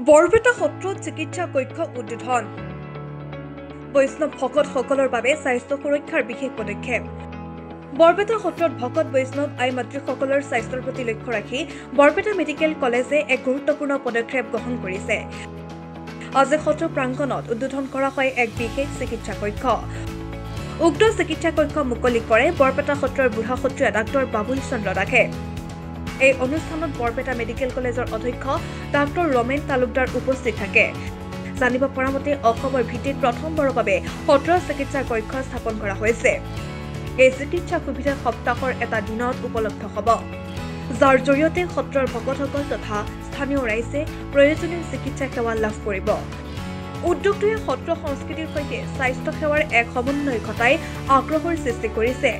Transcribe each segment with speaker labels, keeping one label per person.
Speaker 1: বৰপেটা সত্ৰত চিকিৎসা কক্ষ উদ্বোধন বৈষ্ণৱ ভকতসকলৰ বাবে স্বাস্থ্য সুৰক্ষাৰ বিশেষ পদক্ষেপ বৰপেটা সত্ৰত ভকত বৈষ্ণৱ আই মাতৃসকলৰ স্বাস্থ্যৰ প্ৰতি লক্ষ্য ৰাখি বৰপেটা মেডিকেল কলেজে এক গুৰুত্বপূৰ্ণ পদক্ষেপ গ্ৰহণ কৰিছে। আজি সত্ৰ প্ৰাংগণত উদ্বোধন কৰা হয় এক বিশেষ চিকিৎসা কক্ষ। উক্ত চিকিৎসা কক্ষ মুকলি কৰে বৰপেটা সত্ৰৰ বুঢ়া সত্ৰীয়া ডাক্তৰ বাবুল চন্দ্ৰ দাসে। এই অনুষ্ঠানত বৰপেটা মেডিকেল কলেজৰ অধ্যক্ষ ডাক্তৰ ৰমেন তালুকদাৰ উপস্থিত থাকে। জানিব পৰা মতে অসমৰ ভিত্তিত প্ৰথমবাৰৰ বাবে সত্ৰ চিকিৎসা কক্ষ স্থাপন কৰা হৈছে। এই চিকিৎসা সুবিধা সপ্তাহৰ এটা দিনত উপলব্ধ হ'ব, যাৰ জৰিয়তে সত্ৰৰ ভকতসকল তথা স্থানীয় ৰাইজে প্ৰয়োজনীয় চিকিৎসা সেৱা লাভ কৰিব। উদ্যোগটোৱে সত্ৰ সংস্কৃতিৰ সৈতে স্বাস্থ্য সেৱাৰ এক সমন্বয় ঘটাই আগ্ৰহৰ সৃষ্টি কৰিছে।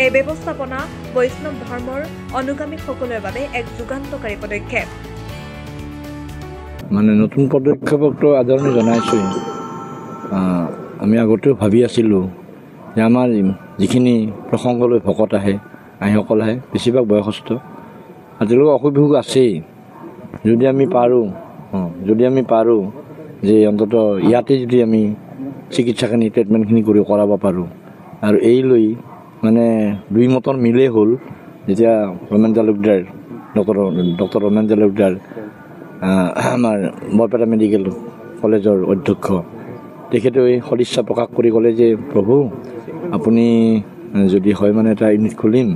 Speaker 1: এই ব্যৱস্থাপনা বৈষ্ণৱ ধৰ্মৰ অনুগামীসকলৰ বাবে এক যুগান্তকাৰী পদক্ষেপ।
Speaker 2: মানে নতুন পদক্ষেপকটো আদৰণি জনাইছোঁ। আমি আগতেও ভাবি আছিলোঁ যে আমাৰ যিখিনি প্ৰসংগলৈ ভকত আহে, আইসকল আহে, বেছিভাগ বয়সস্থ, তেওঁলোকৰ অসুখ বিসুখ আছেই। যদি আমি পাৰোঁ যে অন্ততঃ ইয়াতে যদি আমি চিকিৎসাখিনি ট্ৰিটমেণ্টখিনি কৰাব পাৰোঁ, আৰু এই লৈ মানে দুই মতৰ মিলেই হ'ল। যেতিয়া ৰমেন তালুকদাৰ ডক্টৰ ৰমেন তালুকদাৰ আমাৰ বৰপেটা মেডিকেল কলেজৰ অধ্যক্ষ, তেখেতে সদিচ্ছা প্ৰকাশ কৰি ক'লে যে প্ৰভু আপুনি যদি হয় মানে এটা ইউনিট খুলিম,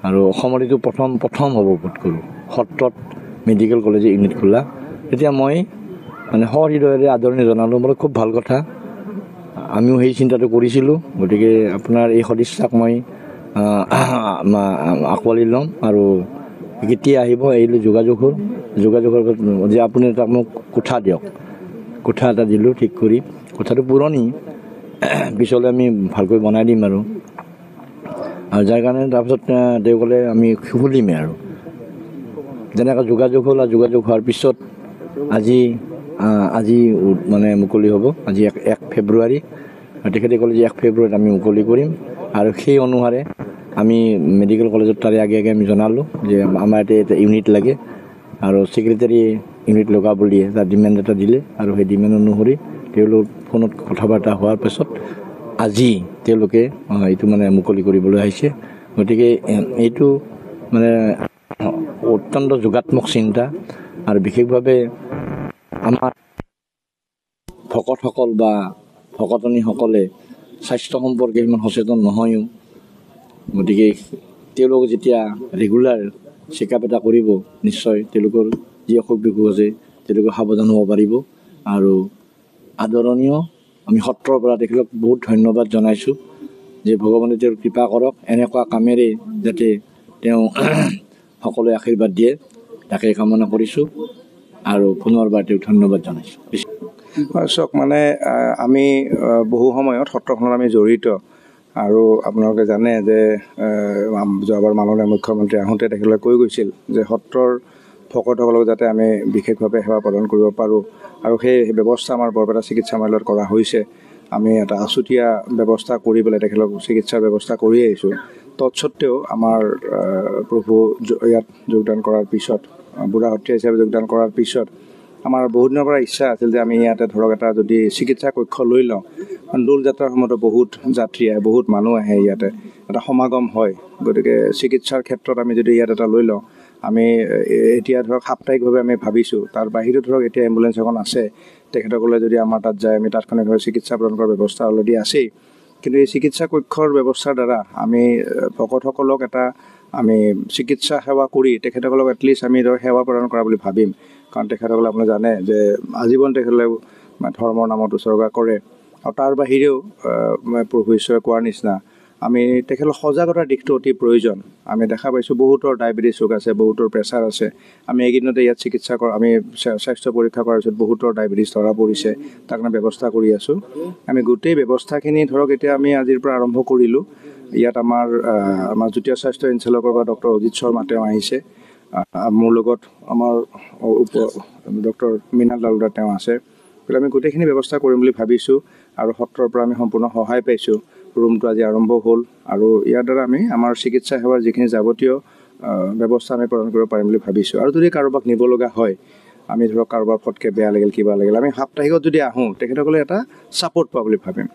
Speaker 2: আৰু অসমৰ এইটো প্ৰথম হ'ব বোধ কৰোঁ সত্ৰত মেডিকেল কলেজে ইউনিট খোলা। তেতিয়া মই মানে সহৃদয়েৰে আদৰণি জনালোঁ। বোলে খুব ভাল কথা, আমিও সেই চিন্তাটো কৰিছিলোঁ। গতিকে আপোনাৰ এই সদিচ্ছাক মই আঁকোৱালি ল'ম, আৰু কেতিয়া আহিব এইলৈ যোগাযোগৰ যে আপুনি তাক মোক কোঠা দিয়ক। কোঠা এটা দিলোঁ ঠিক কৰি। কোঠাটো পুৰণি, পিছলৈ আমি ভালকৈ বনাই দিম আৰু যাৰ কাৰণে তাৰপিছত তেওঁ ক'লে আমি খুলিমেই। আৰু যেনেকৈ যোগাযোগ হ'ল, আৰু যোগাযোগ হোৱাৰ পিছত আজি মানে মুকলি হ'ব। আজি 1 ফেব্ৰুৱাৰী। তেখেতে ক'লে যে 1 ফেব্ৰুৱাৰীত আমি মুকলি কৰিম। আৰু সেই অনুসাৰে আমি মেডিকেল কলেজত তাৰে আগে আমি জনালোঁ যে আমাৰ এটা ইউনিট লাগে, আৰু ছেক্ৰেটাৰী ইউনিট লগা বুলি এটা ডিমাণ্ড এটা দিলে। আৰু সেই ডিমাণ্ড অনুসৰি তেওঁলোক ফোনত কথা বাৰ্তা হোৱাৰ পাছত আজি তেওঁলোকে এইটো মানে মুকলি কৰিবলৈ আহিছে। গতিকে এইটো মানে অত্যন্ত যোগাত্মক চিন্তা, আৰু বিশেষভাৱে আমাৰ ভকতসকল বা ভকতনীসকলে স্বাস্থ্য সম্পৰ্কে ইমান সচেতন নহয়ও। গতিকে তেওঁলোক যেতিয়া ৰেগুলাৰ চেকআপ এটা কৰিব, নিশ্চয় তেওঁলোকৰ যি অসুখ বিসুখ আছে তেওঁলোকে সাৱধান হ'ব পাৰিব। আৰু আদৰণীয় আমি সত্ৰৰ পৰা তেখেতক বহুত ধন্যবাদ জনাইছোঁ যে ভগৱানে তেওঁৰ কৃপা কৰক, এনেকুৱা কামেৰে যাতে তেওঁ সকলোৱে আশীৰ্বাদ দিয়ে, তাকে কামনা কৰিছোঁ। আৰু পুনৰবাৰ তেওঁক ধন্যবাদ জনাইছোঁ।
Speaker 3: চাওক, মানে আমি বহু সময়ত সত্ৰখনত আমি জড়িত, আৰু আপোনালোকে জানে যে যোৱাবাৰ মাননীয় মুখ্যমন্ত্ৰী আহোঁতে তেখেতলোকে কৈ গৈছিল যে সত্ৰৰ ভকতসকলক যাতে আমি বিশেষভাৱে সেৱা প্ৰদান কৰিব পাৰোঁ, আৰু সেই ব্যৱস্থা আমাৰ বৰপেটা চিকিৎসালয়ত কৰা হৈছে। আমি এটা আছুতীয়া ব্যৱস্থা কৰি পেলাই তেখেতলোক চিকিৎসাৰ ব্যৱস্থা কৰি আহিছোঁ। তৎসত্বেও আমাৰ প্ৰভু ইয়াত যোগদান কৰাৰ পিছত, বুঢ়া সত্ৰীয়া হিচাপে যোগদান কৰাৰ পিছত আমাৰ বহুত দিনৰ পৰা ইচ্ছা আছিল যে আমি ইয়াতে ধৰক এটা যদি চিকিৎসা কক্ষ লৈ লওঁ। দৌল যাত্ৰাৰ সময়তো বহুত যাত্ৰী আহে, বহুত মানুহ আহে, ইয়াতে এটা সমাগম হয়। গতিকে চিকিৎসাৰ ক্ষেত্ৰত আমি যদি ইয়াত এটা লৈ লওঁ, আমি এতিয়া ধৰক সাপ্তাহিকভাৱে আমি ভাবিছোঁ। তাৰ বাহিৰেও ধৰক এতিয়া এম্বুলেঞ্চ এখন আছে, তেখেতসকলে যদি আমাৰ তাত যায় আমি তাৎক্ষণিকভাৱে চিকিৎসা প্ৰদান কৰাৰ ব্যৱস্থা অলৰেডি আছেই। কিন্তু এই চিকিৎসা কক্ষৰ ব্যৱস্থাৰ দ্বাৰা আমি ভকতসকলক এটা আমি চিকিৎসা সেৱা কৰি তেখেতসকলক এটলিষ্ট আমি ধৰক সেৱা প্ৰদান কৰা বুলি ভাবিম। কাৰণ তেখেতসকলে আপুনি জানে যে আজীৱন তেখেতসকলে ধৰ্মৰ নামত উচৰ্গা কৰে, আৰু তাৰ বাহিৰেও প্ৰভু ঈশ্বৰে কোৱাৰ নিচিনা আমি তেখেতৰ সজাগতাৰ দিশটো অতি প্ৰয়োজন। আমি দেখা পাইছোঁ বহুতৰ ডায়েবেটিছ ৰোগ আছে, বহুতৰ প্ৰেছাৰ আছে। আমি এইকেইদিনতে ইয়াত আমি স্বাস্থ্য পৰীক্ষা কৰাৰ পিছত বহুতৰ ডায়েবেটিছ ধৰা পৰিছে, তাৰ কাৰণে ব্যৱস্থা কৰি আছোঁ। আমি গোটেই ব্যৱস্থাখিনি ধৰক এতিয়া আমি আজিৰ পৰা আৰম্ভ কৰিলোঁ। ইয়াত আমাৰ যুটীয়া স্বাস্থ্য ইঞ্চালকৰ পৰা ডক্টৰ অজিত শৰ্মা তেওঁ আহিছে। মোৰ লগত আমাৰ ডক্টৰ মৃণাল তালুকদাৰ তেওঁ আছে। আমি গোটেইখিনি ব্যৱস্থা কৰিম বুলি ভাবিছোঁ, আৰু সত্ৰৰ পৰা আমি সম্পূৰ্ণ সহায় পাইছোঁ। ৰুমটো আজি আৰম্ভ হ'ল, আৰু ইয়াৰ দ্বাৰা আমি আমাৰ চিকিৎসা সেৱাৰ যিখিনি যাৱতীয় ব্যৱস্থা আমি প্ৰদান কৰিব পাৰিম বুলি ভাবিছোঁ। আৰু যদি কাৰোবাক নিব লগা হয়, আমি ধৰক কাৰোবাৰ ফটকৈ বেয়া লাগিল কিবা লাগিল আমি সাপ্তাহিকত যদি আহোঁ তেখেতসকলে এটা ছাপৰ্ট পোৱা বুলি ভাবিম